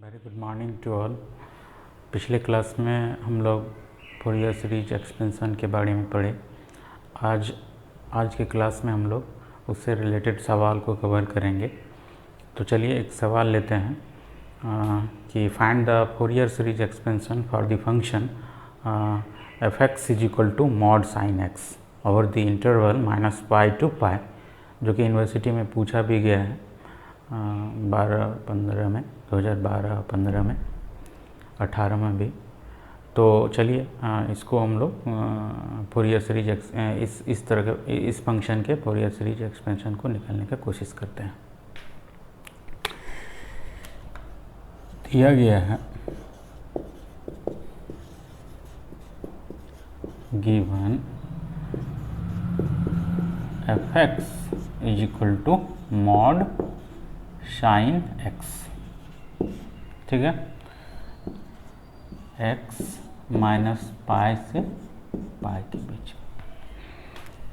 Very good morning to all. पिछले class में हम लोग फूरियर सीरीज एक्सपेंशन के बारे में पढ़े। आज के क्लास में हम लोग उससे रिलेटेड सवाल को कवर करेंगे। तो चलिए एक सवाल लेते हैं कि find the Fourier series expansion for the function F X is equal to mod sine X over the interval -π to π, जो कि यूनिवर्सिटी में पूछा भी गया है 2012-15 में, 18 में भी। तो चलिए इसको हम लोग फूरियर सीरीज इस तरह के इस फंक्शन के फूरियर सीरीज एक्सपेंशन को निकालने की कोशिश करते हैं। दिया गया है given F X is equal to mod sine X, ठीक है, x -π से π के बीच।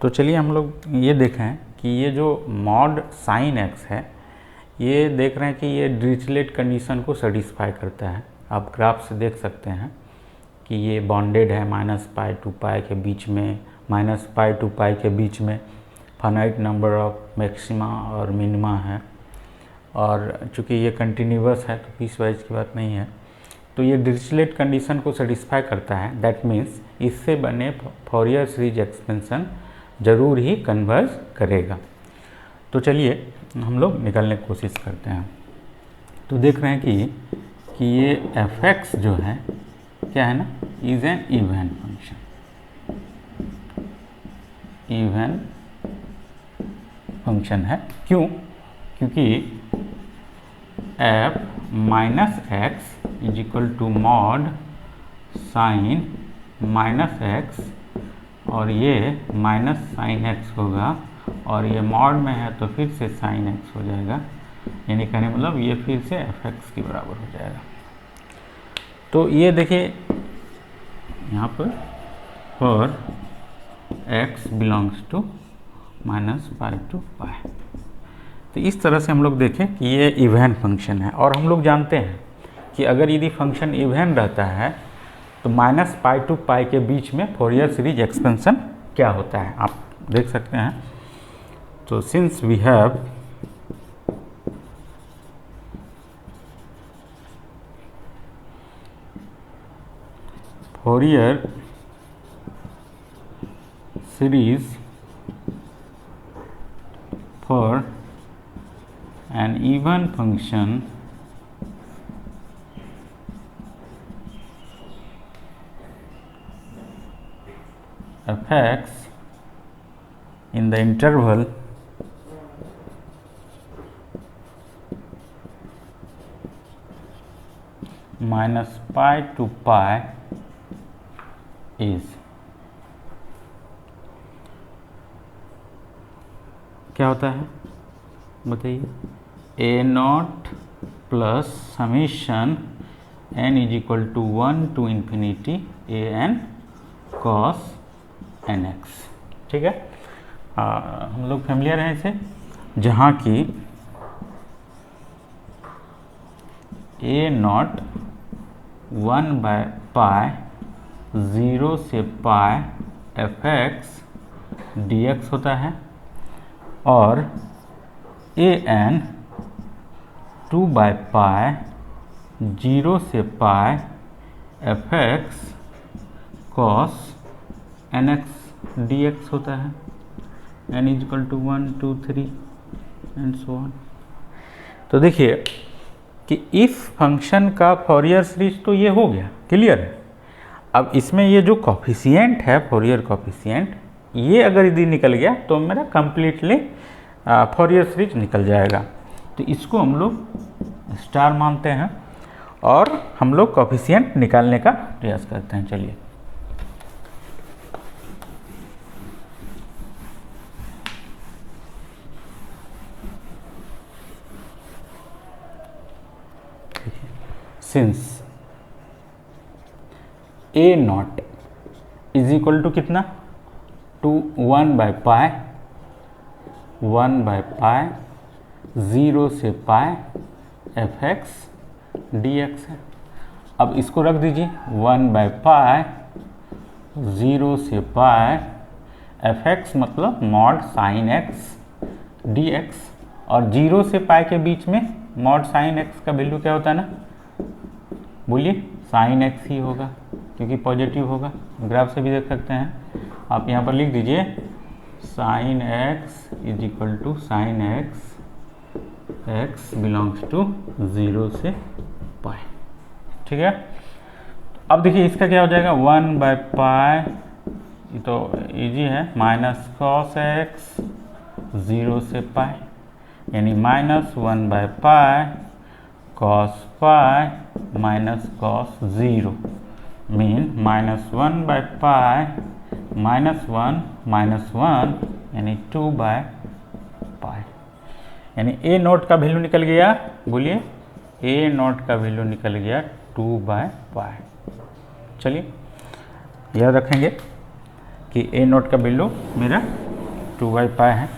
तो चलिए हम लोग ये देखें कि ये जो मॉड साइन x है, ये देख रहे हैं कि ये डिरिचलेट कंडीशन को सेटिस्फाई करता है। आप ग्राफ से देख सकते हैं कि ये बॉन्डेड है -π to π के बीच में, -π to π के बीच में फाइनाइट नंबर ऑफ मैक्सिमा और मिनिमा है, और चूँकि ये कंटिन्यूअस है तो पीस वाइज की बात नहीं है। तो ये डिरिचलेट कंडीशन को सेटिस्फाई करता है। दैट मीन्स इससे बने फूरियर सीरीज एक्सपेंशन जरूर ही कन्वर्ज करेगा। तो चलिए हम लोग निकालने की कोशिश करते हैं। तो देख रहे हैं कि ये एफ एक्स जो है क्या है ना, is an even function. Even function है, क्यों? क्योंकि f -x is equal to mod sine -x, और ये माइनस साइन x होगा, और ये मॉड में है तो फिर से साइन x हो जाएगा, यानी कहने मतलब ये फिर से f(x) के बराबर हो जाएगा। तो ये देखिए यहाँ पर for x belongs to -π to π। तो इस तरह से हम लोग देखें कि ये इवन फंक्शन है, और हम लोग जानते हैं कि अगर यदि फंक्शन इवन रहता है तो -π to π के बीच में फूरियर सीरीज एक्सपेंशन क्या होता है, आप देख सकते हैं। तो since we have Fourier series for an even function f(x) in the interval -π to π is, क्या होता है बताइए, a0 plus summation n is equal to 1 to ∞ an cos nx, ठीक है। हम लोग फैमिलियर हैं इसे, जहाँ की a0 1/π 0 से π f(x) dx होता है, और an 2/π 0 से π f(x) cos nx dx होता है। n is equal to 1 2 3 and so on. तो देखिए कि इस फंक्शन का फूरियर सीरीज तो ये हो गया, क्लियर है। अब इसमें ये जो कॉफिशिएंट है, फूरियर कॉफिशिएंट, ये अगर यदि निकल गया तो मेरा कंप्लीटली फूरियर सीरीज निकल जाएगा। तो इसको हम लोग स्टार मानते हैं और हम लोग कॉफिशिएंट निकालने का प्रयास करते हैं। चलिए since a0 is equal to कितना, टू 1/π 1/π 0 से π f(x) dx है। अब इसको रख दीजिए 1/पाई 0 से पाई fx मतलब मॉड साइन x dx, और 0 से पाई के बीच में मॉड साइन x का वैल्यू क्या होता है ना, बोलिए साइन x ही होगा क्योंकि पॉजिटिव होगा। ग्राफ से भी देख सकते हैं, आप यहाँ पर लिख दीजिए sine x is equal to sine x belongs to 0 से पाई। ठीक है, अब देखिए इसका क्या हो जाएगा 1/पाई, ये तो इजी है, माइनस कॉस x 0 से पाई, यानी -1/पाई cos pi minus cos 0 mean -1/पाई -1 यानी 2/पाई, यानी a नोट का वैल्यू निकल गया, बोलिए a नोट का वैल्यू निकल गया 2/पाई। चलिए याद रखेंगे कि a नोट का वैल्यू मेरा 2/पाई है।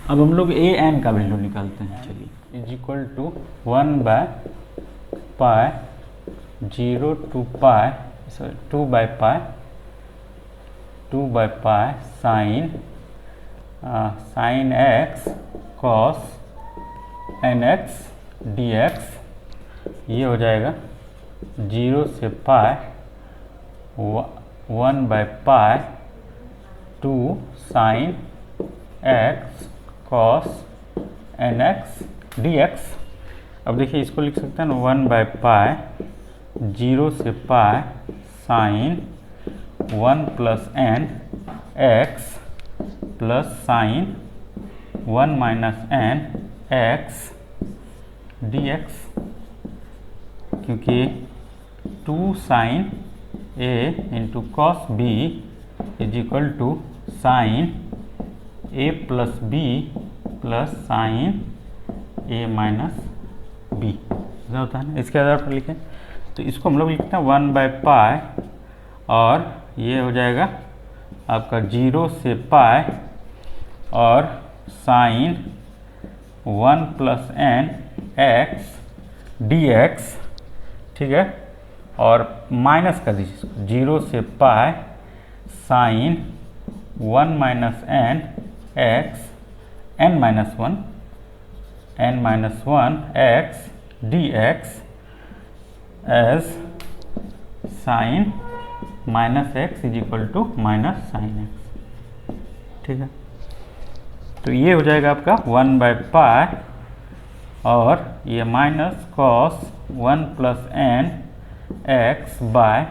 अब हम लोग a n का वैल्यू निकालते हैं। चलिए इज इक्वल टू 1/पाई 0 to पाई 2/पाई sine x cos nx dx, ये हो जाएगा 0 से पाई 1/पाई 2 sine x cos nx dx। अब देखिए इसको लिख सकते हैं ना 1/पाई 0 से pi sine 1 + n x plus sine 1 - n x dx, क्योंकि 2 sine a into cos b is equal to sine a + b plus sine a - b ऐसा होता है ना। इसके आधार पर लिखें तो इसको हम लोग लिखते हैं 1/पाई, और ये हो जाएगा आपका 0 से पाई और साइन 1 + n x dx। ठीक है, और माइनस कर दीजिए 0 से pi sine 1 - n x n-1 x dx as sine -x is equal to -sin x। ठीक है, तो ये हो जाएगा आपका 1/पाई, और ये minus cos 1 + n x by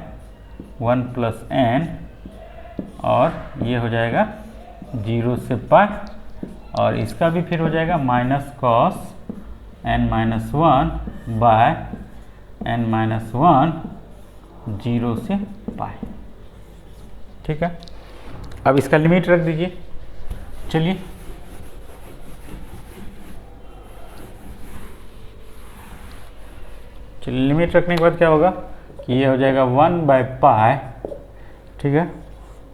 1 + n, और ये हो जाएगा 0 से पाई, और इसका भी फिर हो जाएगा minus cos n-1 by n-1 0 से पाई। ठीक है, अब इसका लिमिट रख दीजिए। चलिए लिमिट रखने के बाद क्या होगा कि ये हो जाएगा 1/पाई। ठीक है,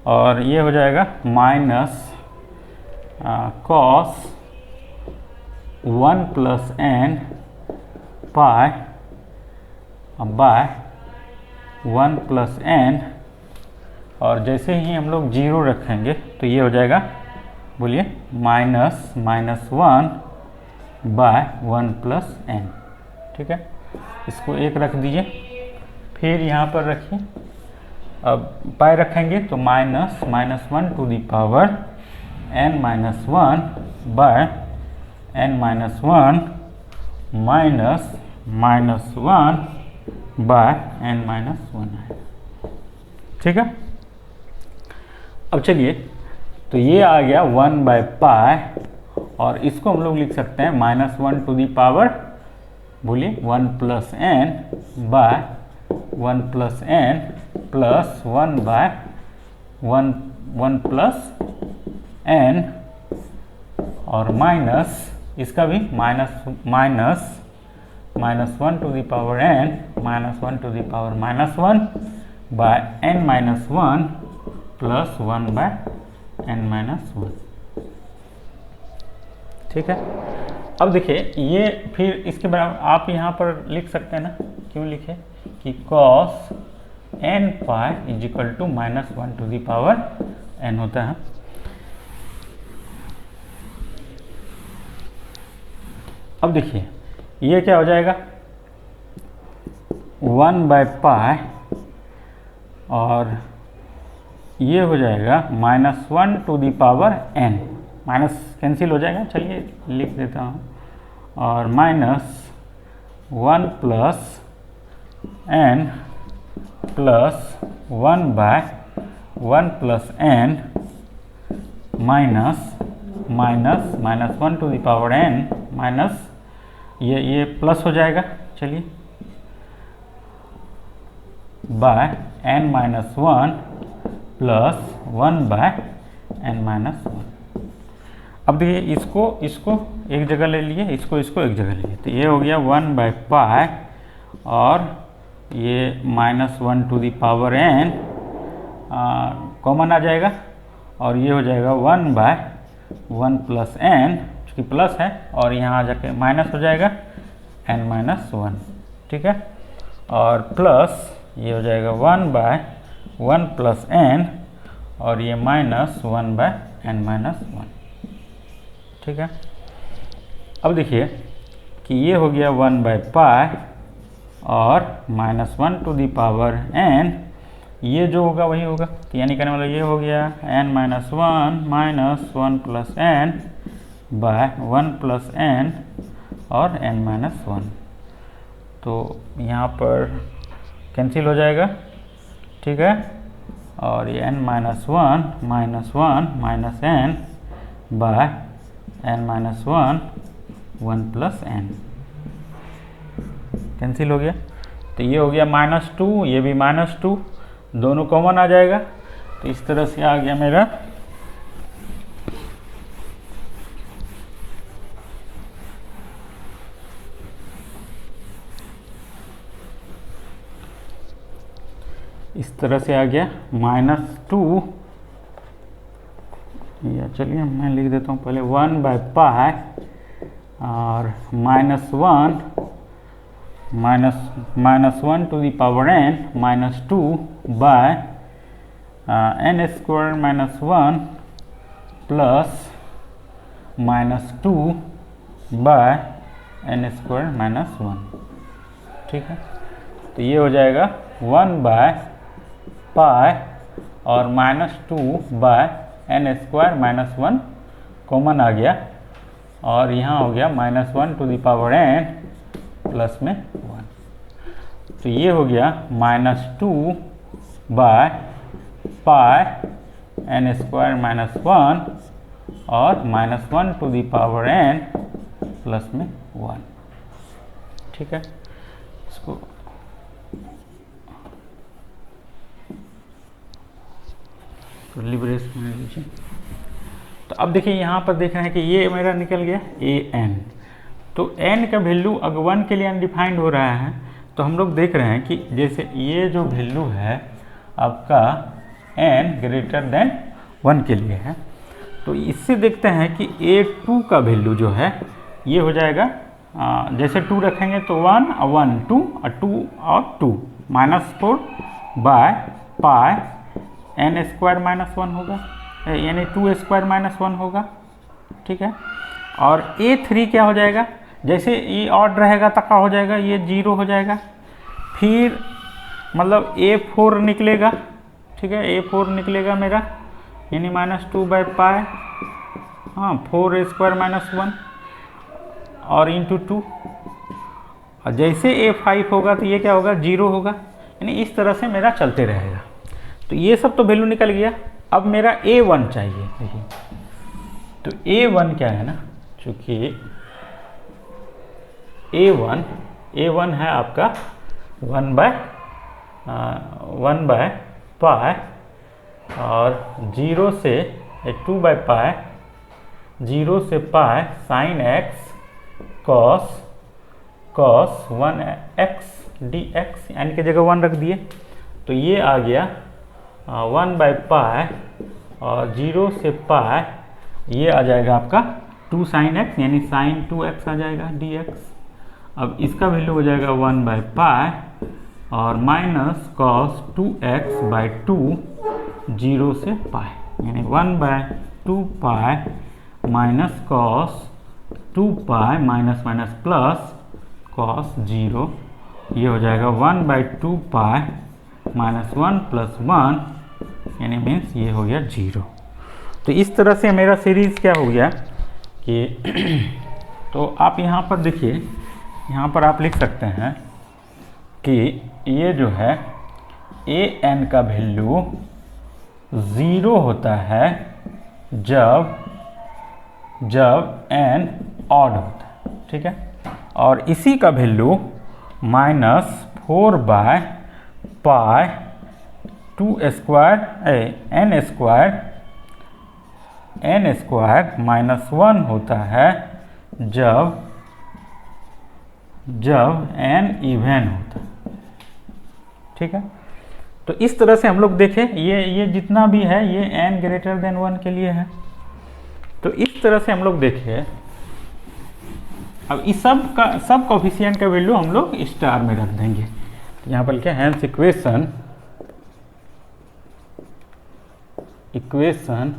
और ये हो जाएगा minus cos 1 + n pi by 1 + n, और जैसे ही हम लोग 0 रखेंगे तो ये हो जाएगा, बोलिए -1 बाय 1 + n। ठीक है, इसको 1 रख दीजिए, फिर यहाँ पर रखिए। अब पाई रखेंगे तो -1 to the power n-1 by n-1 minus -1 by n-1 है। ठीक है, अब चलिए तो ये आ गया 1/पाई, और इसको हम लोग लिख सकते हैं -1 टू द पावर, बोलिए 1 + n by 1 + n plus 1 by 1 + n, और माइनस इसका भी -1 to the power n -1 to the power -1 by n-1 plus 1 by n-1। ठीक है, अब देखिए ये फिर इसके बराबर आप यहाँ पर लिख सकते हैं ना, क्यों लिखे कि cos n pi is equal to -1 to the power n होता है। अब देखिए ये क्या हो जाएगा 1/π और ये हो जाएगा -1 to the power n, minus cancel हो जाएगा, चलिए लिख देता हूँ, और -1 plus n plus 1/1 plus n minus -1 to the power n minus ये प्लस हो जाएगा, चलिए बाय n-1 प्लस 1/n-1। अब देखिए इसको एक जगह ले लिए, इसको एक जगह ले लिए, तो ये हो गया 1/π और ये -1 to the power n common आ जाएगा और ये हो जाएगा 1/1 प्लस n, चूँकि प्लस है और यहाँ आ जाके माइनस हो जाएगा n-1, ठीक है, और प्लस ये हो जाएगा 1/1 प्लस n और ये -1/n-1, ठीक है। अब देखिए कि ये हो गया 1/π और -1 टू दी पावर n, ये जो होगा वही होगा, तो यानी कहने वाला ये हो गया n-1 -1 plus n by 1 plus n और n-1, तो यहाँ पर कैंसिल हो जाएगा, ठीक है, और ये n-1 minus n by n-1 1 plus n cancel हो गया, तो ये हो गया -2, ये भी -2, दोनों कॉमन आ जाएगा, तो इस तरह से आ गया मेरा इस तरह से आ गया -2, या चलिए मैं लिख देता हूँ पहले 1/π और -1 to the power n -2 by n square -1 plus -2 by n square -1, ठीक है, तो ये हो जाएगा 1/π और -2 बाय n स्क्वायर -1 कॉमन आ गया और यहाँ हो गया -1 to the power n plus में 1, तो ये हो गया -2/π n स्क्वायर -1 और -1 to the power n plus में 1, ठीक है। इसको लिब्रेस में लीजिए, तो अब देखिए यहाँ पर देख रहे हैं कि ये मेरा निकल गया an, तो n का वैल्यू अगर 1 के लिए अनडिफाइंड हो रहा है, तो हम लोग देख रहे हैं कि जैसे ये जो वैल्यू है आपका n ग्रेटर देन 1 के लिए है, तो इससे देखते हैं कि a2 का वैल्यू जो है ये हो जाएगा, जैसे 2 रखेंगे तो 1 और 1 2 और 2 और 2 -4 बाय पाई n स्क्वायर -1 होगा, यानी 2 स्क्वायर -1 होगा, ठीक है। और a3 क्या हो जाएगा, जैसे ये ऑड रहेगा तो क्या हो जाएगा, ये 0 हो जाएगा, फिर मतलब a4 निकलेगा, ठीक है, a4 निकलेगा मेरा, यानी -2/π, हाँ 4 स्क्वायर -1 और इंटू 2, और जैसे a5 होगा तो ये क्या होगा 0 होगा, यानी इस तरह से मेरा चलते रहेगा। तो ये सब तो वैल्यू निकल गया, अब मेरा a1 चाहिए, देखिए तो a1 क्या है ना, चूँकि a1 है आपका 1/π और 0 से 2/π 0 से pi sign x cos 1x dx, यानी की जगह 1 रख दिए, तो ये आ गया 1/π और 0 से पाई, ये आ जाएगा आपका 2 sin x यानी sin 2x आ जाएगा dx। अब इसका वैल्यू हो जाएगा 1/π और माइनस cos 2x/2 0 से π यानी 1/2π minus cos 2π minus minus plus cos 0, ये हो जाएगा 1/2π माइनस 1 प्लस 1 यानी मीन्स ये हो गया 0। तो इस तरह से मेरा सीरीज़ क्या हो गया कि तो आप यहाँ पर देखिए, यहाँ पर आप लिख सकते हैं कि ये जो है ए एन का वैल्यू 0 होता है जब एन ऑड होता है, ठीक है। और इसी का वैल्यू -4/π 2 स्क्वायर n स्क्वायर -1 होता है जब n इवन होता है, ठीक है। तो इस तरह से हम लोग देखें, ये जितना भी है ये n ग्रेटर देन 1 के लिए है। तो इस तरह से हम लोग देखें। अब इस सब कोफिशिएंट का वैल्यू हम लोग स्टार में रख देंगे। तो यहाँ पर क्या है, इक्वेशन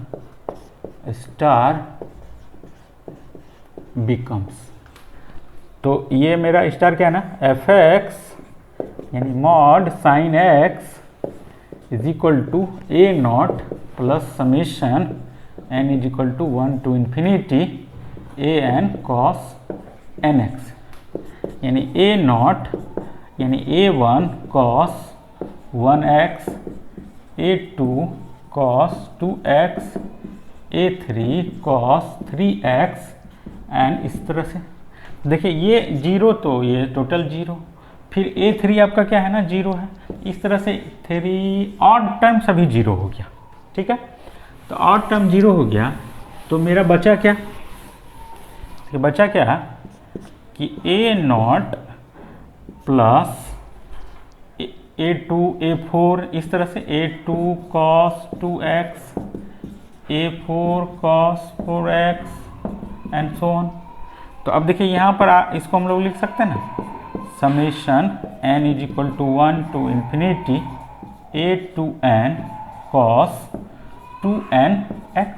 स्टार बिकम्स, तो ये मेरा स्टार क्या है ना, fx यानी mod sine x is equal to a not plus summation n is equal to 1 to infinity a n cos nx, यानी a नॉट यानी a1 cos 1x, a2 cos 2x, a3 cos 3x and इस तरह से। देखिए ये 0 तो ये total 0, फिर a3 आपका क्या है ना 0 है। इस तरह से 3 ऑड टर्म सभी 0 हो गया, ठीक है। तो ऑड टर्म 0 हो गया, तो मेरा बचा क्या, बचा क्या कि a not plus a2 a4, इस तरह से a2 cos 2x, a4 cos 4x and so on. तो अब देखिए यहाँ पर इसको हम लोग लिख सकते हैं ना, summation n is equal to 1 to infinity a to n cos 2nx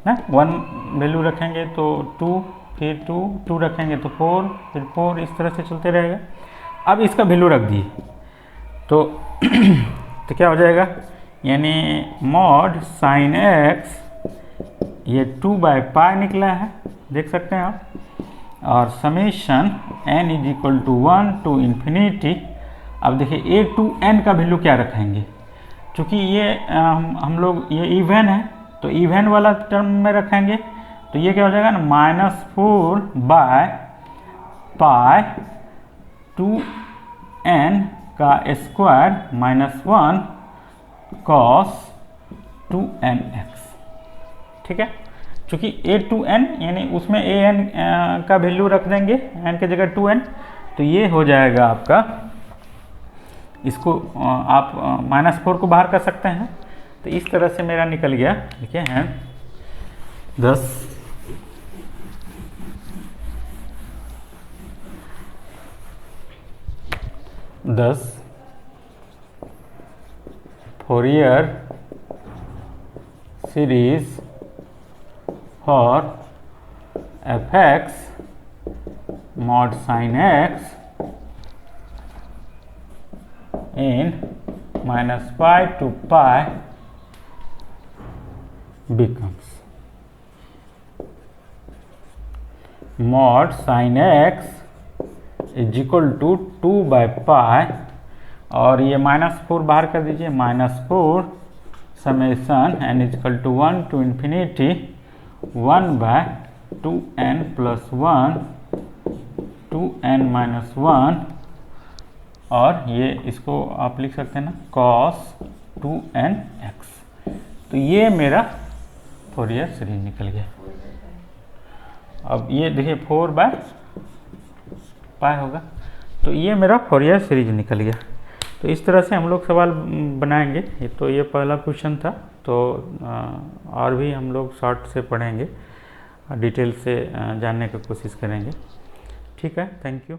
ना, 1 वैल्यू रखेंगे तो 2, फिर 2 रखेंगे तो 4, फिर 4, इस तरह से चलते रहेगा। अब इसका वैल्यू रख दिए तो तो क्या हो जाएगा, यानी मॉड साइन x ये 2/π निकला है, देख सकते हैं आप। और summation n is equal to 1 to infinity। अब देखिए a to n का वैल्यू क्या रखेंगे, चूँकि ये हम लोग ये इवन है तो इवन वाला टर्म में रखेंगे, तो ये क्या हो जाएगा ना -4/π 2n का स्क्वायर -1 cos 2nx, ठीक है। चूँकि a to n यानी उसमें a n का वैल्यू रख देंगे n की जगह 2n, तो ये हो जाएगा आपका, इसको आप -4 को बाहर कर सकते हैं। तो इस तरह से मेरा निकल गया, देखिए हैं 10 Fourier series for fx mod sin x in -π to π becomes mod sin x is equal to 2/π, और ये -4 बाहर कर दीजिए, -4 summation n is equal to 1 to infinity 1/2n plus 1 2n minus 1, और ये इसको आप लिख सकते हैं ना cos 2nx। तो ये मेरा फोरियर सीरीज निकल गया। अब ये देखिए 4/π होगा, तो ये मेरा फोरियर सीरीज निकल गया। तो इस तरह से हम लोग सवाल बनाएंगे। तो ये पहला क्वेश्चन था, तो और भी हम लोग शॉर्ट से पढ़ेंगे। डिटेल से जानने की कोशिश करेंगे। ठीक है, थैंक यू।